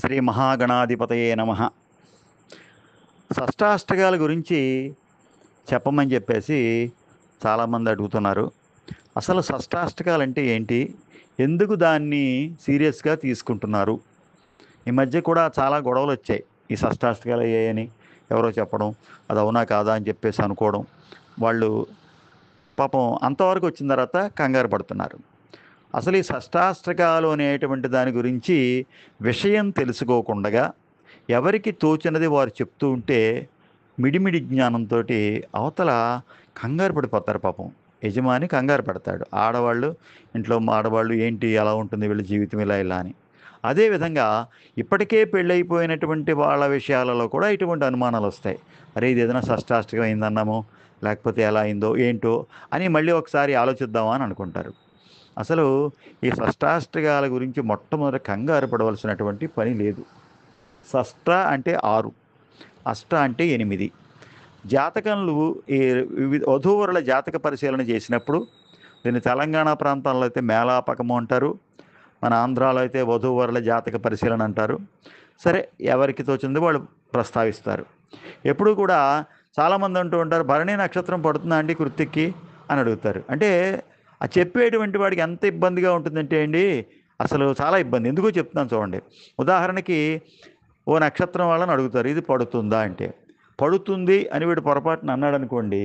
శ్రీ మహాగణాధిపతయే నమః. షష్టాష్టకాల గురించి చెప్పమని చెప్పేసి చాలామంది అడుగుతున్నారు. అసలు షష్టాష్టకాలు అంటే ఏంటి? ఎందుకు దాన్ని సీరియస్గా తీసుకుంటున్నారు? ఈ మధ్య కూడా చాలా గొడవలు వచ్చాయి. ఈ షష్టాష్టకాలు అయ్యాయని ఎవరో చెప్పడం, అది అవునా కాదా అని చెప్పేసి అనుకోవడం. వాళ్ళు పాపం అంతవరకు వచ్చిన తర్వాత కంగారు పడుతున్నారు. అసలు ఈ షష్టాష్టకాలు అనేటువంటి దాని గురించి విషయం తెలుసుకోకుండా ఎవరికి తోచినది వారు చెప్తూ ఉంటే మిడిమిడి జ్ఞానంతో అవతల కంగారు పడిపోతారు పాపం. యజమాని కంగారు పడతాడు. ఆడవాళ్ళు ఇంట్లో ఆడవాళ్ళు ఏంటి ఎలా ఉంటుంది వీళ్ళ జీవితం ఇలా ఇలా అని. అదేవిధంగా ఇప్పటికే పెళ్ళైపోయినటువంటి వాళ్ళ విషయాలలో కూడా ఇటువంటి అనుమానాలు వస్తాయి. అరే ఇది ఏదైనా షష్టాష్టకం అయిందన్నామో లేకపోతే ఎలా అయిందో ఏంటో అని మళ్ళీ ఒకసారి ఆలోచిద్దామా అని అనుకుంటారు. అసలు ఈ షష్టాష్టకాల గురించి మొట్టమొదట కంగారు పడవలసినటువంటి పని లేదు. షష్ట అంటే 6, అష్ట అంటే 8. జాతకంలో ఈ వివిధ వధూవరుల జాతక పరిశీలన చేసినప్పుడు దీన్ని తెలంగాణ ప్రాంతాల్లో అయితే మేళాపకము అంటారు, మన ఆంధ్రాలో అయితే వధూవరుల జాతక పరిశీలన అంటారు. సరే, ఎవరికి తోచింది వాళ్ళు ప్రస్తావిస్తారు. ఎప్పుడు కూడా చాలామంది అంటూ ఉంటారు, భరణి నక్షత్రం పడుతుందా అండి కృత్తిక్కి అని అడుగుతారు. అంటే ఆ చెప్పేటువంటి వాడికి ఎంత ఇబ్బందిగా ఉంటుందంటే అండి, అసలు చాలా ఇబ్బంది. ఎందుకో చెప్తున్నాను చూడండి. ఉదాహరణకి ఓ నక్షత్రం వాళ్ళని అడుగుతారు, ఇది పడుతుందా అంటే, పడుతుంది అని వీడు పొరపాటున అన్నాడు అనుకోండి,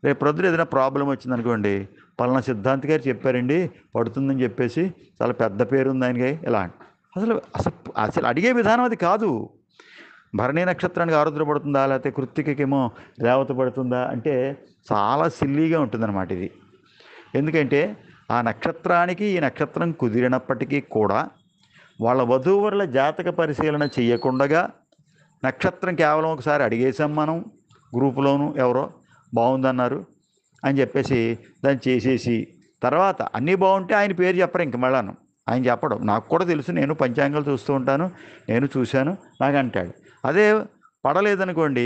రేపు ప్రొద్దున ఏదైనా ప్రాబ్లం వచ్చిందనుకోండి, పలానా సిద్ధాంత్ గారు చెప్పారండి పడుతుందని చెప్పేసి, చాలా పెద్ద పేరు ఉంది ఆయనకి ఇలా అసలు అసలు అసలు అడిగే విధానం అది కాదు. భరణి నక్షత్రానికి ఆరుద్ర పడుతుందా లేకపోతే కృత్తికేమో రేవతి పడుతుందా అంటే చాలా సిల్లీగా ఉంటుందన్నమాట ఇది. ఎందుకంటే ఆ నక్షత్రానికి ఈ నక్షత్రం కుదిరినప్పటికీ కూడా వాళ్ళ వధూవరుల జాతక పరిశీలన చేయకుండా నక్షత్రం కేవలం ఒకసారి అడిగేసాం మనం గ్రూపులోను, ఎవరో బాగుందన్నారు అని చెప్పేసి దాన్ని చేసేసి తర్వాత అన్నీ బాగుంటే ఆయన పేరు చెప్పరు. ఇంక మళ్ళాను ఆయన చెప్పడం నాకు కూడా తెలుసు, నేను పంచాంగాలు చూస్తూ ఉంటాను, నేను చూశాను నాకు అంటాడు. అదే పడలేదనుకోండి,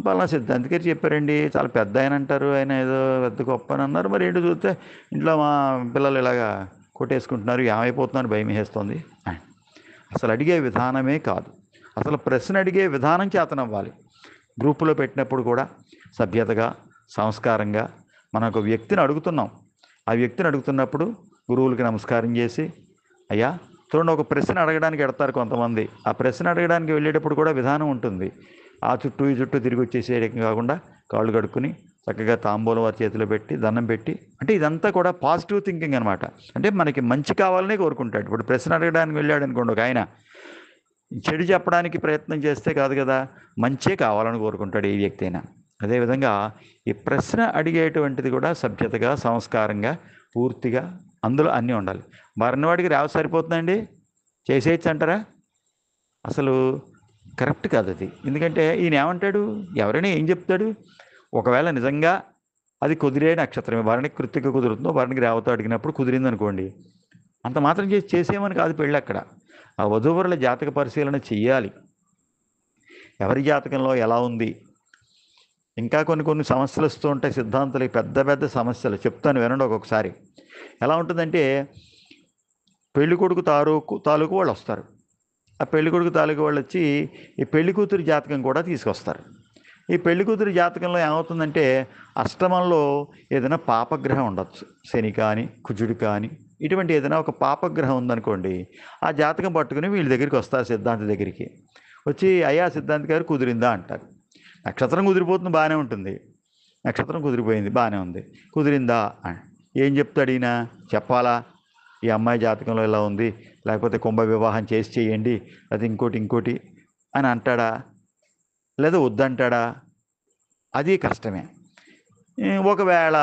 పలానా సిద్ధాంత్ గారు చెప్పారండి చాలా పెద్ద ఆయన అంటారు, ఆయన ఏదో పెద్ద గొప్ప అని అన్నారు, మరి ఏంటో చూస్తే ఇంట్లో మా పిల్లలు ఇలాగా కొట్టేసుకుంటున్నారు, ఏమైపోతున్నారు భయం వేస్తుంది. అసలు అడిగే విధానమే కాదు. అసలు ప్రశ్న అడిగే విధానం చేతనవ్వాలి. గ్రూపులో పెట్టినప్పుడు కూడా సభ్యతగా సంస్కారంగా మనం ఒక వ్యక్తిని అడుగుతున్నాం. ఆ వ్యక్తిని అడుగుతున్నప్పుడు గురువులకి నమస్కారం చేసి, అయ్యా చూడండి, ఒక ప్రశ్న అడగడానికి ఎడతారు కొంతమంది. ఆ ప్రశ్న అడగడానికి వెళ్ళేటప్పుడు కూడా విధానం ఉంటుంది. ఆ చుట్టూ ఈ చుట్టూ తిరిగి వచ్చేసేయడం కాకుండా కాళ్ళు కడుక్కుని చక్కగా తాంబూలం వారి చేతిలో పెట్టి దండం పెట్టి, అంటే ఇదంతా కూడా పాజిటివ్ థింకింగ్ అనమాట. అంటే మనకి మంచి కావాలనే కోరుకుంటాడు. ఇప్పుడు ప్రశ్న అడగడానికి వెళ్ళాడు అనుకోండి ఒక ఆయన, చెడు చెప్పడానికి ప్రయత్నం చేస్తే కాదు కదా, మంచే కావాలని కోరుకుంటాడు ఏ వ్యక్తి అయినా. అదేవిధంగా ఈ ప్రశ్న అడిగేటువంటిది కూడా సభ్యతగా సంస్కారంగా పూర్తిగా అందులో అన్నీ ఉండాలి. మరణవాడికి రేవ సరిపోతుందండి, చేసేయచ్చు అంటారా? అసలు కరెక్ట్ కాదు అది. ఎందుకంటే ఈయన ఏమంటాడు, ఎవరైనా ఏం చెప్తాడు? ఒకవేళ నిజంగా అది కుదిరే నక్షత్రమే, భరణికి కృత్తిక కుదురుతుందో భరణికి రేవతో అడిగినప్పుడు కుదిరింది అనుకోండి, అంత మాత్రం చేసేమని కాదు పెళ్ళి. అక్కడ ఆ వధూవరుల జాతక పరిశీలన చెయ్యాలి. ఎవరి జాతకంలో ఎలా ఉంది, ఇంకా కొన్ని కొన్ని సమస్యలు వస్తూ ఉంటాయి. సిద్ధాంతాలు పెద్ద పెద్ద సమస్యలు చెప్తాను వినండి. ఒక్కొక్కసారి ఎలా ఉంటుందంటే, పెళ్లి కొడుకు తాలూకు వాళ్ళు వస్తారు. ఆ పెళ్లి కొడుకు తాలూకు వాళ్ళు వచ్చి ఈ పెళ్లి కూతురు జాతకం కూడా తీసుకొస్తారు. ఈ పెళ్లి కూతురు జాతకంలో ఏమవుతుందంటే, అష్టమంలో ఏదైనా పాపగ్రహం ఉండొచ్చు, శని కానీ కుజుడు కానీ, ఇటువంటి ఏదైనా ఒక పాపగ్రహం ఉందనుకోండి, ఆ జాతకం పట్టుకుని వీళ్ళ దగ్గరికి వస్తారు, సిద్ధాంత దగ్గరికి వచ్చి, అయ్యా సిద్ధాంత్ గారు కుదిరిందా అంటారు. నక్షత్రం కుదిరిపోతుంది, బాగానే ఉంటుంది. నక్షత్రం కుదిరిపోయింది, బాగానే ఉంది. కుదిరిందా అని ఏం చెప్తాడు ఈయన? చెప్పాలా, ఈ అమ్మాయి జాతకంలో ఇలా ఉంది, లేకపోతే కుంభ వివాహం చేసి చేయండి, అది ఇంకోటి ఇంకోటి అని అంటాడా? లేదా వద్దంటాడా? అది కష్టమే. ఒకవేళ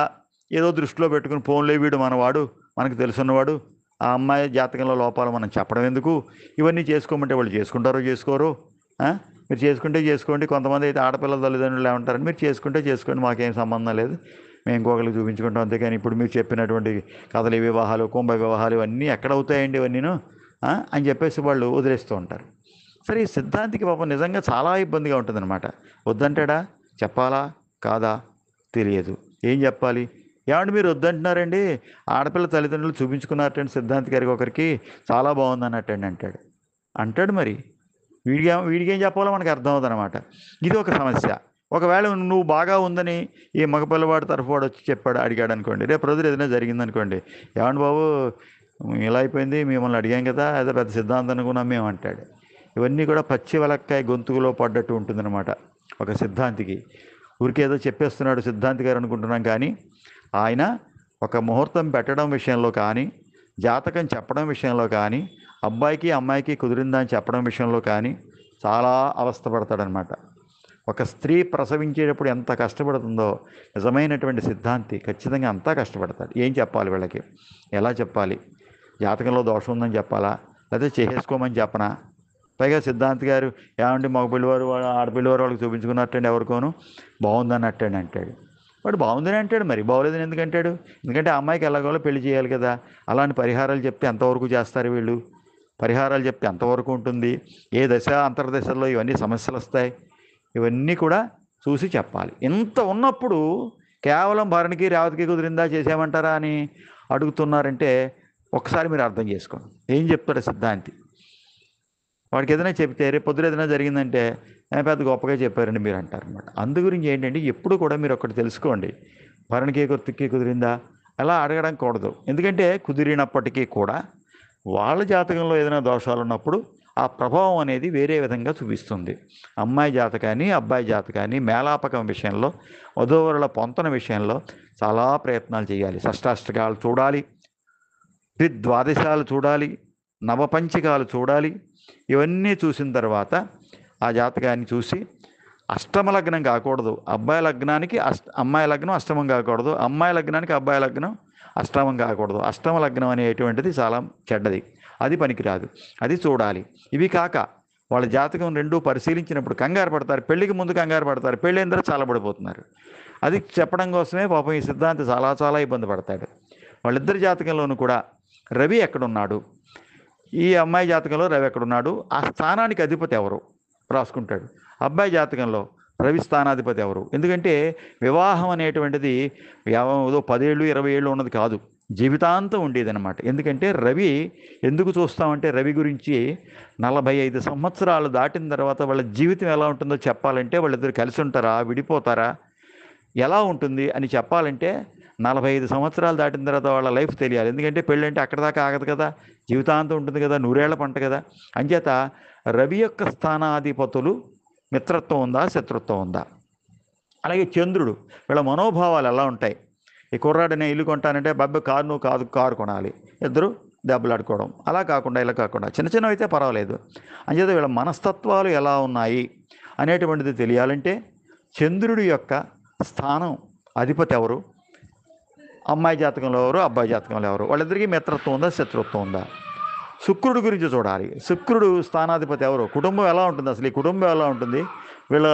ఏదో దృష్టిలో పెట్టుకుని, ఫోన్లో వీడు మనవాడు, మనకు తెలుసున్నవాడు, ఆ అమ్మాయి జాతకంలో లోపాలు మనం చెప్పడం ఎందుకు, ఇవన్నీ చేసుకోమంటే వాళ్ళు చేసుకుంటారో చేసుకోరు, మీరు చేసుకుంటే చేసుకోండి. కొంతమంది అయితే ఆడపిల్లల తల్లిదండ్రులు ఏమంటారని, మీరు చేసుకుంటే చేసుకోండి, మాకేం సంబంధం లేదు, మేము ఇంకొకరికి చూపించుకుంటాం అంతేకాని ఇప్పుడు మీరు చెప్పినటువంటి కథలు వివాహాలు కుంభ వివాహాలు ఇవన్నీ ఎక్కడవుతాయండి ఇవన్నీను అని చెప్పేసి వాళ్ళు వదిలేస్తూ ఉంటారు. సరే, ఈ సిద్ధాంతికి పాపం నిజంగా చాలా ఇబ్బందిగా ఉంటుందన్నమాట. వద్దంటాడా? చెప్పాలా కాదా తెలియదు. ఏం చెప్పాలి? ఏమంటే మీరు వద్దంటున్నారండి, ఆడపిల్ల తల్లిదండ్రులు చూపించుకున్నారటండి సిద్ధాంతి గారికి ఒకరికి, చాలా బాగుంది అన్నట్టండి అంటాడు. మరి వీడికి ఏం చెప్పాలో మనకు అర్థం అవుతుంది అనమాట. ఇది ఒక సమస్య. ఒకవేళ నువ్వు బాగా ఉందని ఈ మగ పిల్లవాడు తరఫు వాడు వచ్చి అడిగాడు అనుకోండి, రేపు రోజులు ఏదైనా జరిగిందనుకోండి, ఏమండి బాబు ఇలా అయిపోయింది, మిమ్మల్ని అడిగాం కదా, అదే పెద్ద సిద్ధాంతం అనుకున్నాం మేము అంటాడు. ఇవన్నీ కూడా పచ్చి వలక్కాయ గొంతుకులో పడ్డట్టు ఉంటుందన్నమాట ఒక సిద్ధాంతికి. ఊరికేదో చెప్పేస్తున్నాడు సిద్ధాంతి గారు అనుకుంటున్నాం, కానీ ఆయన ఒక ముహూర్తం పెట్టడం విషయంలో కానీ, జాతకం చెప్పడం విషయంలో కానీ, అబ్బాయికి అమ్మాయికి కుదిరిందని చెప్పడం విషయంలో కానీ చాలా అవస్థపడతాడనమాట. ఒక స్త్రీ ప్రసవించేటప్పుడు ఎంత కష్టపడుతుందో నిజమైనటువంటి సిద్ధాంతి ఖచ్చితంగా అంతా కష్టపడతాడు. ఏం చెప్పాలి వీళ్ళకి, ఎలా చెప్పాలి, జాతకంలో దోషం ఉందని చెప్పాలా, లేకపోతే చేసేసుకోమని చెప్పనా? పైగా సిద్ధాంతి గారు ఏమంటే మగ పిల్లవారు ఆడపిల్లవారు వాళ్ళకి చూపించుకున్నట్టండి ఎవరికోను బాగుందని అంటాడు. వాడు బాగుందని అంటాడు, మరి బాగోలేదని ఎందుకంటాడు? ఎందుకంటే అమ్మాయికి ఎలాగోలో పెళ్లి చేయాలి కదా. అలాంటి పరిహారాలు చెప్తే ఎంతవరకు చేస్తారు వీళ్ళు? పరిహారాలు చెప్తే ఎంతవరకు ఉంటుంది? ఏ దశ అంతర్దశల్లో ఇవన్నీ సమస్యలు వస్తాయి. ఇవన్నీ కూడా చూసి చెప్పాలి. ఇంత ఉన్నప్పుడు కేవలం భరణికి రేవతికి కుదిరిందా చేసామంటారా అని అడుగుతున్నారంటే ఒకసారి మీరు అర్థం చేసుకోండి ఏం చెప్తాడు సిద్ధాంతి. వాడికి ఏదైనా చెప్తే రేపు పొద్దున ఏదైనా జరిగిందంటే పెద్ద గొప్పగా చెప్పారండి మీరు అంటారు అనమాట. అందు గురించి ఏంటంటే ఎప్పుడు కూడా మీరు ఒకటి తెలుసుకోండి, భరణికి కొత్తకి కుదిరిందా అలా అడగడం కూడదు. ఎందుకంటే కుదిరినప్పటికీ కూడా వాళ్ళ జాతకంలో ఏదైనా దోషాలు ఉన్నప్పుడు ఆ ప్రభావం అనేది వేరే విధంగా చూపిస్తుంది. అమ్మాయి జాతకాన్ని అబ్బాయి జాతకాన్ని మేళాపకం విషయంలో, వధూవరుల పొంతన విషయంలో చాలా ప్రయత్నాలు చేయాలి. షష్టాష్టకాలు చూడాలి, ద్వాదశాలు చూడాలి, నవపంచకాలు చూడాలి. ఇవన్నీ చూసిన తర్వాత ఆ జాతకాన్ని చూసి అష్టమ లగ్నం కాకూడదు, అబ్బాయి లగ్నానికి అమ్మాయి లగ్నం అష్టమం కాకూడదు, అమ్మాయి లగ్నానికి అబ్బాయి లగ్నం అష్టమం కాకూడదు. అష్టమ లగ్నం అనేటువంటిది చాలా చెడ్డది, అది పనికిరాదు, అది చూడాలి. ఇవి కాక వాళ్ళ జాతకం రెండూ పరిశీలించినప్పుడు కంగారు పడతారు, పెళ్లికి ముందు కంగారు పడతారు, పెళ్ళైన తర్వాత చాలా పడిపోతున్నారు. అది చెప్పడం కోసమే పాపం ఈ సిద్ధాంతి చాలా చాలా ఇబ్బంది పడతాడు. వాళ్ళిద్దరి జాతకంలోనూ కూడా రవి ఎక్కడున్నాడు, ఈ అమ్మాయి జాతకంలో రవి ఎక్కడున్నాడు, ఆ స్థానానికి అధిపతి ఎవరు రాసుకుంటాడు. అబ్బాయి జాతకంలో రవి స్థానాధిపతి ఎవరు? ఎందుకంటే వివాహం అనేటువంటిది ఏదో 10 ఏళ్ళు 20 ఏళ్ళు ఉన్నది కాదు, జీవితాంతం ఉండేదన్నమాట. ఎందుకంటే రవి ఎందుకు చూస్తామంటే రవి గురించి 45 సంవత్సరాలు దాటిన తర్వాత వాళ్ళ జీవితం ఎలా ఉంటుందో చెప్పాలంటే, వాళ్ళిద్దరు కలిసి ఉంటారా విడిపోతారా ఎలా ఉంటుంది అని చెప్పాలంటే 45 సంవత్సరాలు దాటిన తర్వాత వాళ్ళ లైఫ్ తెలియాలి. ఎందుకంటే పెళ్ళంటే అక్కడ దాకా ఆగదు కదా, జీవితాంతం ఉంటుంది కదా, 100 ఏళ్ల పంట కదా. అంచేత రవి యొక్క స్థానాధిపతులు మిత్రత్వం ఉందా శత్రుత్వం ఉందా, అలాగే చంద్రుడు వీళ్ళ మనోభావాలు ఎలా ఉంటాయి. ఈ కుర్రాడనే ఇల్లు కొంటానంటే బాబాయ్ కారు నువ్వు కాదు కారు కొనాలి, ఇద్దరు దెబ్బలాడుకోవడం, అలా కాకుండా ఇలా కాకుండా చిన్న చిన్నవి అయితే పర్వాలేదు. అంచేత వీళ్ళ మనస్తత్వాలు ఎలా ఉన్నాయి అనేటువంటిది తెలియాలంటే చంద్రుడి యొక్క స్థానం అధిపతి ఎవరు, అమ్మాయి జాతకంలో ఎవరు అబ్బాయి జాతకంలో ఎవరు, వాళ్ళిద్దరికీ మిత్రత్వం ఉందా శత్రుత్వం ఉందా. శుక్రుడి గురించి చూడాలి, శుక్రుడు స్థానాధిపతి ఎవరు, కుటుంబం ఎలా ఉంటుంది, అసలు ఈ కుటుంబం ఎలా ఉంటుంది, వీళ్ళ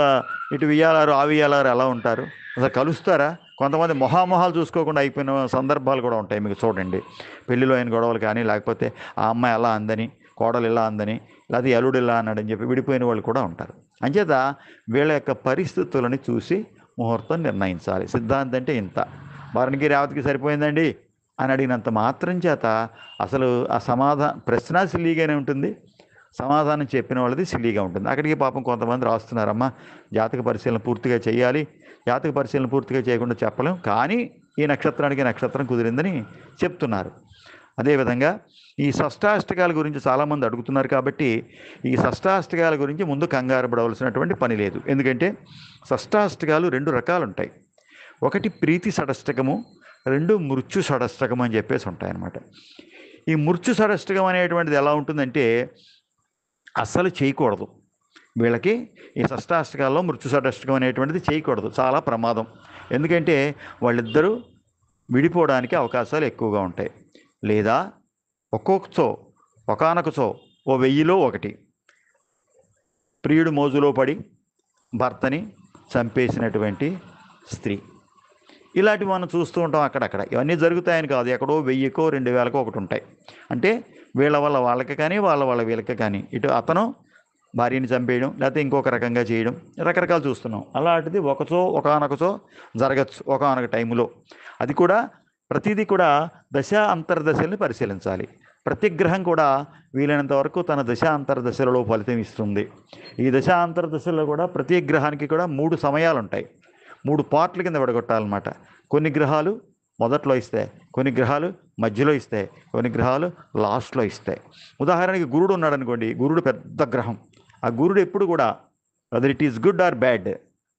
ఇటు వియ్యాలారు ఆ వియ్యాలారు ఎలా ఉంటారు, అసలు కలుస్తారా. కొంతమంది మొహామొహాలు చూసుకోకుండా అయిపోయిన సందర్భాలు కూడా ఉంటాయి. మీకు చూడండి, పెళ్లిలో అయిన గొడవలు కానీ, లేకపోతే ఆ అమ్మాయి ఎలా అందని, కోడలు ఇలా అందని, లేకపోతే అల్లుడు ఇలా అన్నాడని చెప్పి విడిపోయిన వాళ్ళు కూడా ఉంటారు. అంచేత వీళ్ళ యొక్క పరిస్థితులని చూసి ముహూర్తం నిర్ణయించాలి. సిద్ధాంతం అంటే ఇంత, భరణికి రేవతికి సరిపోయిందండి అని అడిగినంత మాత్రం చేత అసలు ఆ ప్రశ్న సిల్లీగానే ఉంటుంది, సమాధానం చెప్పిన వాళ్ళది సిల్లీగా ఉంటుంది. అక్కడికి పాపం కొంతమంది రాస్తున్నారమ్మా జాతక పరిశీలన పూర్తిగా చేయాలి, జాతక పరిశీలన పూర్తిగా చేయకుండా చెప్పలేం, కానీ ఈ నక్షత్రానికి నక్షత్రం కుదిరిందని చెప్తున్నారు. అదేవిధంగా ఈ షష్టాష్టకాల గురించి చాలామంది అడుగుతున్నారు కాబట్టి ఈ షష్టాష్టకాల గురించి ముందు కంగారు పడవలసినటువంటి పని లేదు. ఎందుకంటే షష్టాష్టకాలు 2 రకాలు ఉంటాయి. ఒకటి ప్రీతి షడష్టకము, 2 మృత్యు షడష్టకం అని చెప్పేసి ఉంటాయన్నమాట. ఈ మృత్యు షడష్టకం అనేటువంటిది ఎలా ఉంటుందంటే అస్సలు చేయకూడదు వీళ్ళకి. ఈ షష్టాష్టకాల్లో మృత్యు షడష్టకం అనేటువంటిది చేయకూడదు, చాలా ప్రమాదం. ఎందుకంటే వాళ్ళిద్దరూ విడిపోవడానికి అవకాశాలు ఎక్కువగా ఉంటాయి. లేదా ఒక్కొక్కచో ఒకానొకచో 1000లో 1 ప్రియుడు మోజులో పడి భర్తని చంపేసినటువంటి స్త్రీ, ఇలాంటివి మనం చూస్తూ ఉంటాం అక్కడక్కడ. ఇవన్నీ జరుగుతాయని కాదు, ఎక్కడో 1000కో 2000కో ఒకటి ఉంటాయి. అంటే వీళ్ళ వల్ల వాళ్ళకి కానీ వాళ్ళ వీళ్ళకి కానీ, ఇటు అతను భార్యని చంపేయడం లేకపోతే ఇంకొక రకంగా చేయడం రకరకాలు చూస్తున్నాం. అలాంటిది ఒకానొకచో జరగచ్చు ఒకానొక టైంలో. అది కూడా ప్రతిదీ కూడా దశ అంతర్దశల్ని పరిశీలించాలి. ప్రతి గ్రహం కూడా వీలైనంత వరకు తన దశాంతర దశలలో ఫలితం ఇస్తుంది. ఈ దశాంతర దశల్లో కూడా ప్రతి గ్రహానికి కూడా 3 సమయాలు ఉంటాయి. 3 పార్ట్ల కింద విడగొట్టాలన్నమాట. కొన్ని గ్రహాలు మొదట్లో ఇస్తాయి, కొన్ని గ్రహాలు మధ్యలో ఇస్తాయి, కొన్ని గ్రహాలు లాస్ట్లో ఇస్తాయి. ఉదాహరణకి గురుడు ఉన్నాడు అనుకోండి, గురుడు పెద్ద గ్రహం. ఆ గురుడు ఎప్పుడు కూడా whether it is good or bad,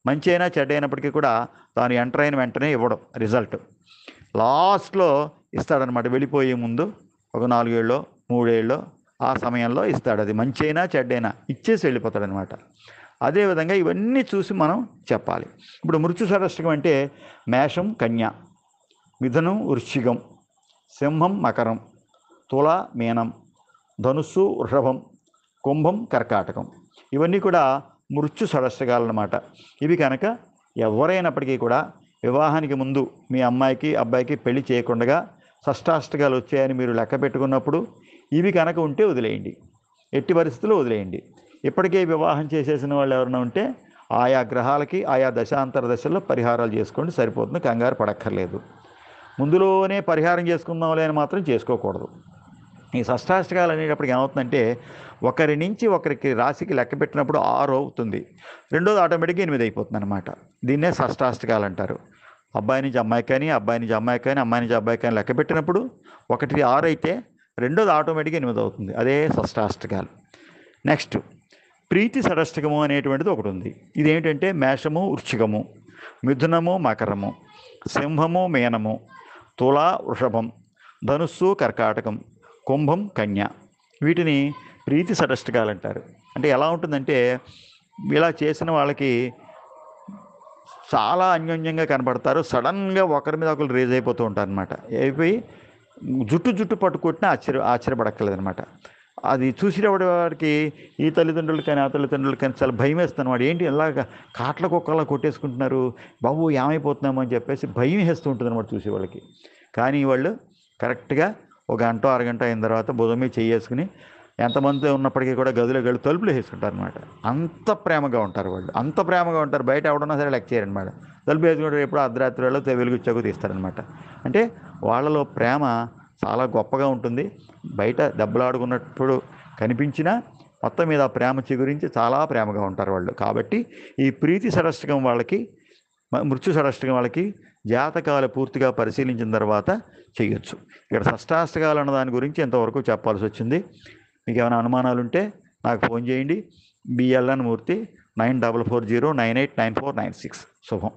మంచి అయినా చెడ్డ అయినప్పటికీ కూడా తాను ఎంటర్ అయిన వెంటనే ఇవ్వడం రిజల్ట్ లాస్ట్లో ఇస్తాడనమాట. వెళ్ళిపోయే ముందు ఒక 4 ఏళ్ళో 3 ఏళ్ళో ఆ సమయంలో ఇస్తాడు. అది మంచి అయినా చెడ్డైనా ఇచ్చేసి వెళ్ళిపోతాడనమాట. అదేవిధంగా ఇవన్నీ చూసి మనం చెప్పాలి. ఇప్పుడు మృత్యు షష్ఠకం అంటే మేషం కన్య, మిథునం వృశ్చికం, సింహం మకరం, తుల మీనం, ధనుస్సు వృషభం, కుంభం కర్కాటకం. ఇవన్నీ కూడా మృత్యు షష్ఠకాలన్నమాట. ఇవి కనుక ఎవరైనప్పటికీ కూడా వివాహానికి ముందు మీ అమ్మాయికి అబ్బాయికి పెళ్లి చేయకుండా షష్ఠాష్టకాలు వచ్చాయని మీరు లెక్క పెట్టుకున్నప్పుడు ఇవి కనుక ఉంటే వదిలేయండి, ఎట్టి పరిస్థితుల్లో వదిలేయండి. ఇప్పటికే వివాహం చేసేసిన వాళ్ళు ఎవరైనా ఉంటే ఆయా గ్రహాలకి ఆయా దశాంతర దశల్లో పరిహారాలు చేసుకోండి, సరిపోతుంది. కంగారు పడక్కర్లేదు. ముందులోనే పరిహారం చేసుకుందాంలే అని మాత్రం చేసుకోకూడదు. ఈ షష్ఠాష్టకాలు అనేటప్పటికి ఏమవుతుందంటే ఒకరి నుంచి ఒకరికి రాశికి లెక్క పెట్టినప్పుడు 6 అవుతుంది, రెండోది ఆటోమేటిక్గా 8 అయిపోతుంది అనమాట. దీన్నే షష్ఠాష్టకాలు అంటారు. అబ్బాయి నుంచి అమ్మాయి కానీ, అబ్బాయి నుంచి అమ్మాయి కానీ, అమ్మాయి నుంచి అబ్బాయి కానీ లెక్క పెట్టినప్పుడు ఒకటి 6 అయితే రెండోది ఆటోమేటిక్గా 8 అవుతుంది. అదే షష్ఠాష్టకాలు. నెక్స్ట్ ప్రీతి షష్ఠకము అనేటువంటిది ఒకటి ఉంది. ఇదేంటంటే మేషము వృశ్చికము, మిథునము మకరము, సింహము మీనము, తుల వృషభం, ధనుస్సు కర్కాటకం, కుంభం కన్య. వీటిని ప్రీతి షష్ఠకాలు అంటారు. అంటే ఎలా ఉంటుందంటే ఇలా చేసిన వాళ్ళకి చాలా అన్యోన్యంగా కనపడతారు. సడన్గా ఒకరి మీద ఒకరు రేజ్ అయిపోతూ ఉంటారు అనమాట. అయిపోయి జుట్టు పట్టుకొట్టినా ఆశ్చర్యపడక్కర్లేదనమాట. అది చూసేటప్పుడు వాడికి ఈ తల్లిదండ్రులు కానీ ఆ తల్లిదండ్రులు కానీ చాలా భయం వేస్తుంది అనమాట. ఏంటి ఇలాగ కాట్ల కుక్కలా కొట్టేసుకుంటున్నారు, బాబు ఏమైపోతున్నామో అని చెప్పేసి భయం వేస్తూ ఉంటుంది అనమాట చూసేవాళ్ళకి. కానీ వాళ్ళు కరెక్ట్గా ఒక గంట అరగంట అయిన తర్వాత భుజం మీద చేసుకుని ఎంతమంది ఉన్నప్పటికీ కూడా గదిలో గడి తలుపులు వేసుకుంటారు అనమాట. అంత ప్రేమగా ఉంటారు వాళ్ళు, అంత ప్రేమగా ఉంటారు. బయట ఎవడన్నా సరే లెక్క చేయరనమాట. తలుపు వేసుకుంటారు, ఎప్పుడు అర్ధరాత్రి వేళ వెలుగుచ్చాకు తీస్తారనమాట. అంటే వాళ్ళలో ప్రేమ చాలా గొప్పగా ఉంటుంది. బయట దెబ్బలాడుకున్నప్పుడు కనిపించినా మొత్తం మీద ఆ ప్రేమ చిగురించి చాలా ప్రేమగా ఉంటారు వాళ్ళు. కాబట్టి ఈ ప్రీతి షష్ఠకం వాళ్ళకి, మృత్యు షష్ఠకం వాళ్ళకి జాతకాలు పూర్తిగా పరిశీలించిన తర్వాత చేయొచ్చు. ఇక్కడ షష్ఠాష్టకాలు అన్న దాని గురించి ఎంతవరకు చెప్పాల్సి వచ్చింది. మీకు ఏమైనా అనుమానాలు ఉంటే నాకు ఫోన్ చేయండి. BLN మూర్తి 9440989496. శుభం.